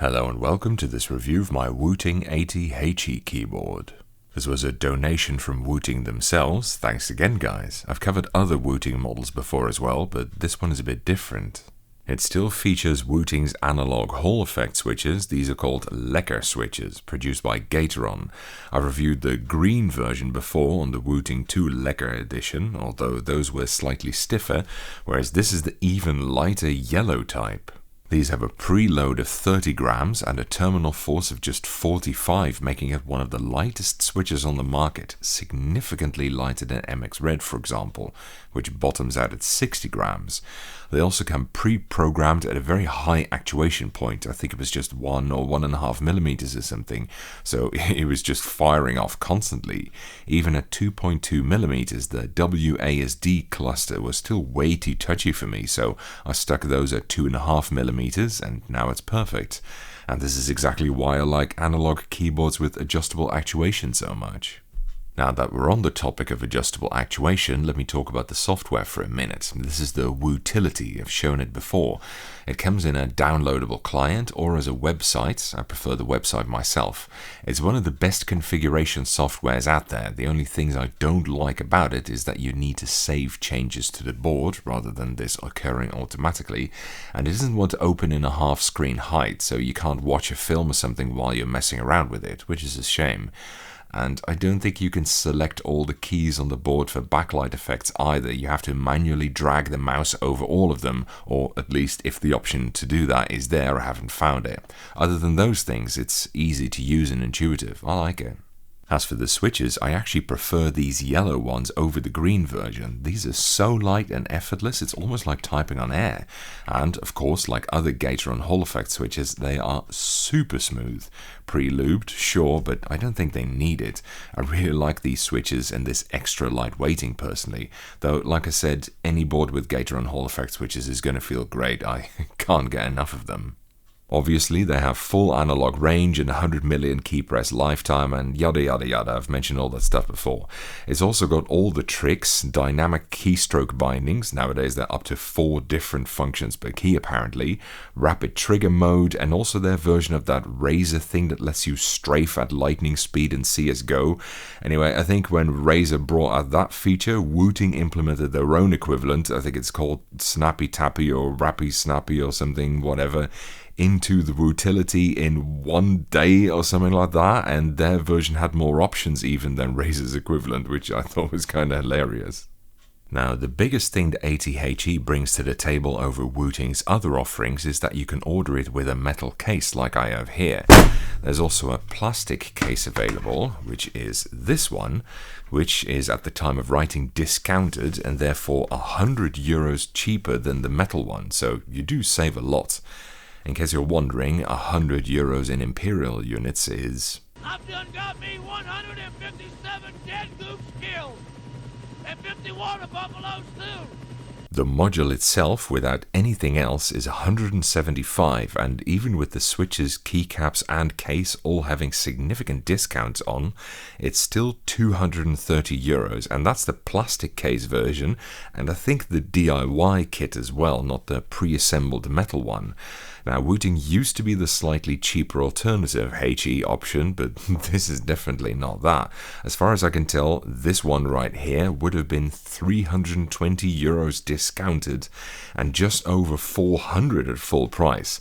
Hello and welcome to this review of my Wooting 80HE keyboard. This was a donation from Wooting themselves, thanks again guys. I've covered other Wooting models before as well, but this one is a bit different. It still features Wooting's analog Hall effect switches. These are called Lekker switches, produced by Gateron. I've reviewed the green version before on the Wooting 2 Lekker edition, although those were slightly stiffer, whereas this is the even lighter yellow type. These have a preload of 30 grams and a terminal force of just 45, making it one of the lightest switches on the market, significantly lighter than MX Red, for example, which bottoms out at 60 grams. They also come pre-programmed at a very high actuation point. I think it was just 1 or 1.5 millimeters or something, so it was just firing off constantly. Even at 2.2 millimeters, the WASD cluster was still way too touchy for me, so I stuck those at 2.5 millimeters, and now it's perfect. And this is exactly why I like analog keyboards with adjustable actuation so much. Now that we're on the topic of adjustable actuation, let me talk about the software for a minute. This is the Wootility. I've shown it before. It comes in a downloadable client or as a website. I prefer the website myself. It's one of the best configuration softwares out there. The only things I don't like about it is that you need to save changes to the board rather than this occurring automatically. And it doesn't want to open in a half screen height, so you can't watch a film or something while you're messing around with it, which is a shame. And I don't think you can select all the keys on the board for backlight effects either. You have to manually drag the mouse over all of them, or at least if the option to do that is there, I haven't found it. Other than those things, it's easy to use and intuitive. I like it. As for the switches, I actually prefer these yellow ones over the green version. These are so light and effortless, it's almost like typing on air. And, of course, like other Gateron Hall effect switches, they are super smooth. Pre-lubed, sure, but I don't think they need it. I really like these switches and this extra light weighting personally. Though, like I said, any board with Gateron Hall effect switches is going to feel great. I can't get enough of them. Obviously, they have full analog range and 100 million key press lifetime and yada yada yada. I've mentioned all that stuff before. It's also got all the tricks, dynamic keystroke bindings. Nowadays, they're up to 4 different functions per key apparently. Rapid trigger mode, and also their version of that Razer thing that lets you strafe at lightning speed in CSGO. Anyway, I think when Razer brought out that feature, Wooting implemented their own equivalent. I think it's called Snappy Tappy or Rappy Snappy or something, whatever, into the Wootility in 1 day or something like that, and their version had more options even than Razer's equivalent, which I thought was kind of hilarious. Now, the biggest thing the 80HE brings to the table over Wooting's other offerings is that you can order it with a metal case like I have here. There's also a plastic case available, which is this one, which is at the time of writing discounted and therefore €100 cheaper than the metal one, so you do save a lot. In case you're wondering, €100 in imperial units is... I've done got me 157 dead goops killed, and 50 water buffaloes too. The module itself, without anything else, is 175, and even with the switches, keycaps and case all having significant discounts on, it's still €230, and that's the plastic case version, and I think the DIY kit as well, not the pre-assembled metal one. Now, Wooting used to be the slightly cheaper alternative HE option, but this is definitely not that. As far as I can tell, this one right here would have been €320 discounted and just over 400 at full price.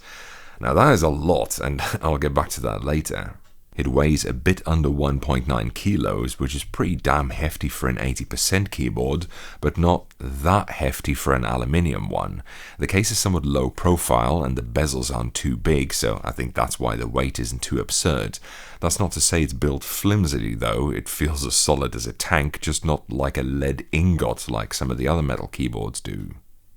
Now, that is a lot, and I'll get back to that later. It weighs a bit under 1.9 kilos, which is pretty damn hefty for an 80% keyboard, but not that hefty for an aluminium one. The case is somewhat low profile and the bezels aren't too big, so I think that's why the weight isn't too absurd. That's not to say it's built flimsily though, it feels as solid as a tank, just not like a lead ingot like some of the other metal keyboards do.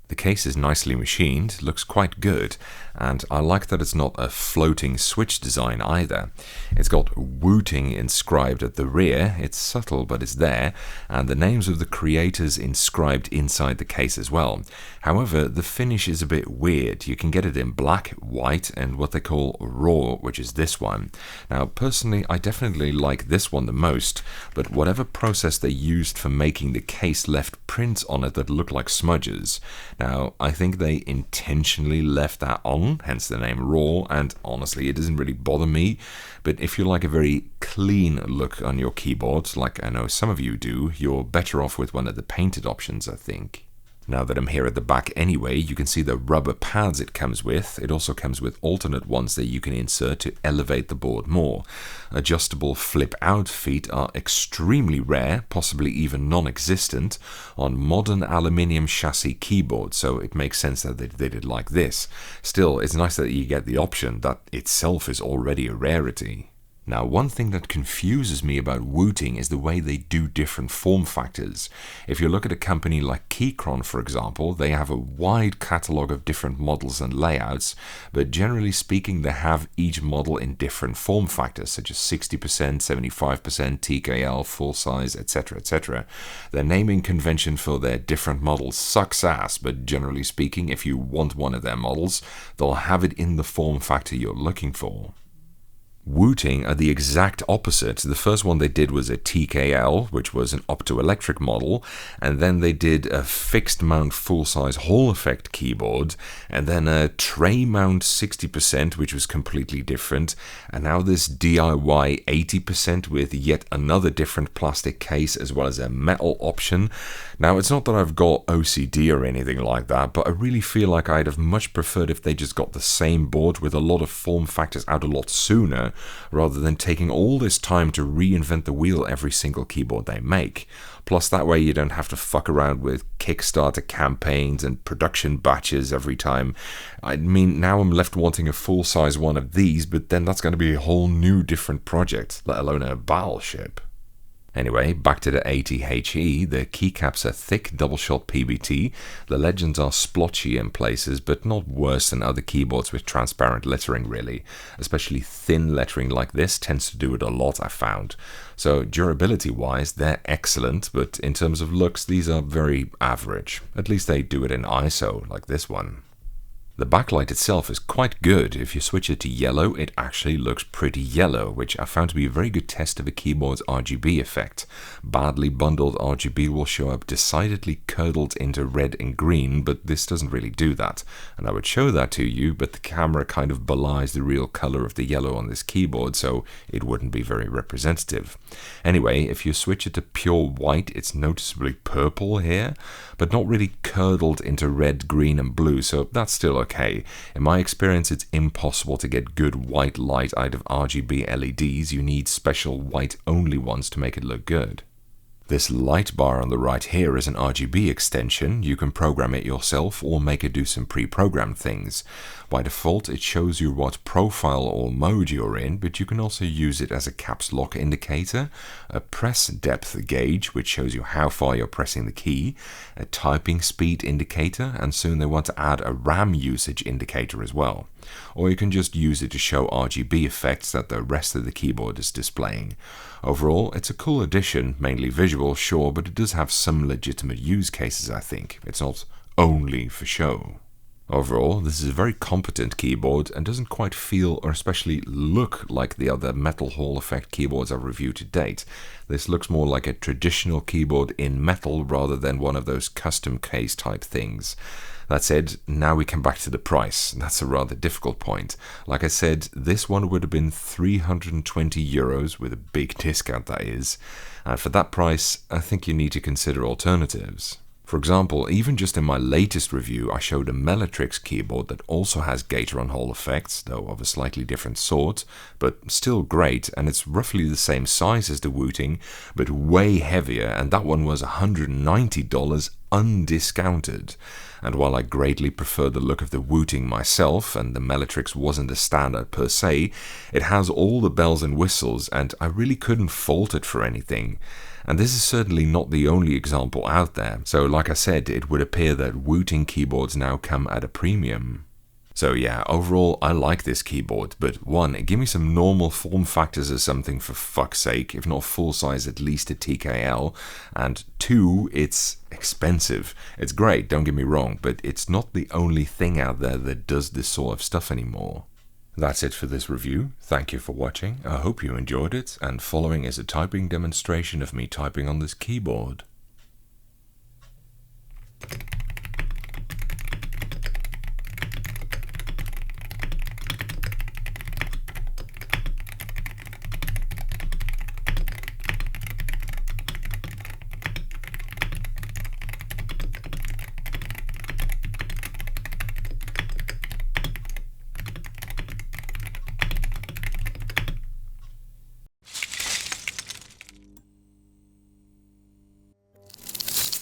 The case is nicely machined, looks quite good, and I like that it's not a floating switch design either. It's got Wooting inscribed at the rear, it's subtle but it's there, and the names of the creators inscribed inside the case as well. However, the finish is a bit weird. You can get it in black, white, and what they call raw, which is this one. Now, personally, I definitely like this one the most, but whatever process they used for making the case left prints on it that look like smudges. Now, I think they intentionally left that on, hence the name Raw, and honestly, it doesn't really bother me. But if you like a very clean look on your keyboard, like I know some of you do, you're better off with one of the painted options, I think. Now that I'm here at the back anyway, you can see the rubber pads it comes with. It also comes with alternate ones that you can insert to elevate the board more. Adjustable flip-out feet are extremely rare, possibly even non-existent, on modern aluminium chassis keyboards, so it makes sense that they did it like this. Still, it's nice that you get the option. That itself is already a rarity. Now, one thing that confuses me about Wooting is the way they do different form factors. If you look at a company like Keychron, for example, they have a wide catalogue of different models and layouts, but generally speaking, they have each model in different form factors, such as 60%, 75%, TKL, full size, etc., etc. Their naming convention for their different models sucks ass, but generally speaking, if you want one of their models, they'll have it in the form factor you're looking for. Wooting are the exact opposite. The first one they did was a TKL, which was an optoelectric model, and then they did a fixed mount full-size Hall effect keyboard, and then a tray mount 60%, which was completely different, and now this DIY 80% with yet another different plastic case as well as a metal option. Now, it's not that I've got OCD or anything like that, but I really feel like I'd have much preferred if they just got the same board with a lot of form factors out a lot sooner, rather than taking all this time to reinvent the wheel every single keyboard they make. Plus, that way you don't have to fuck around with Kickstarter campaigns and production batches every time. I mean, now I'm left wanting a full-size one of these, but then that's going to be a whole new different project, let alone a battleship. Anyway, back to the ATHE, the keycaps are thick double-shot PBT, the legends are splotchy in places, but not worse than other keyboards with transparent lettering really. Especially thin lettering like this tends to do it a lot, I found. So durability-wise, they're excellent, but in terms of looks, these are very average. At least they do it in ISO, like this one. The backlight itself is quite good. If you switch it to yellow, it actually looks pretty yellow, which I found to be a very good test of a keyboard's RGB effect. Badly bundled RGB will show up decidedly curdled into red and green, but this doesn't really do that. And I would show that to you, but the camera kind of belies the real color of the yellow on this keyboard, so it wouldn't be very representative. Anyway, if you switch it to pure white, it's noticeably purple here, but not really curdled into red, green, and blue, so that's still okay. In my experience, it's impossible to get good white light out of RGB LEDs. You need special white-only ones to make it look good. This light bar on the right here is an RGB extension. You can program it yourself or make it do some pre-programmed things. By default, it shows you what profile or mode you're in, but you can also use it as a caps lock indicator, a press depth gauge, which shows you how far you're pressing the key, a typing speed indicator, and soon they want to add a RAM usage indicator as well. Or you can just use it to show RGB effects that the rest of the keyboard is displaying. Overall, it's a cool addition, mainly visual, sure, but it does have some legitimate use cases, I think. It's not only for show. Overall, this is a very competent keyboard and doesn't quite feel or especially look like the other metal Hall effect keyboards I've reviewed to date. This looks more like a traditional keyboard in metal rather than one of those custom case type things. That said, now we come back to the price. That's a rather difficult point. Like I said, this one would have been €320, with a big discount that is. And for that price, I think you need to consider alternatives. For example, even just in my latest review, I showed a Melatrix keyboard that also has Gateron Hall effects, though of a slightly different sort, but still great, and it's roughly the same size as the Wooting, but way heavier, and that one was $190 undiscounted. And while I greatly prefer the look of the Wooting myself, and the Melatrix wasn't a standout per se, it has all the bells and whistles, and I really couldn't fault it for anything. And this is certainly not the only example out there, so like I said, it would appear that Wooting keyboards now come at a premium. So yeah, overall I like this keyboard, but 1, give me some normal form factors or something for fuck's sake, if not full size at least a TKL, and 2, it's expensive. It's great, don't get me wrong, but it's not the only thing out there that does this sort of stuff anymore. That's it for this review. Thank you for watching. I hope you enjoyed it, and following is a typing demonstration of me typing on this keyboard.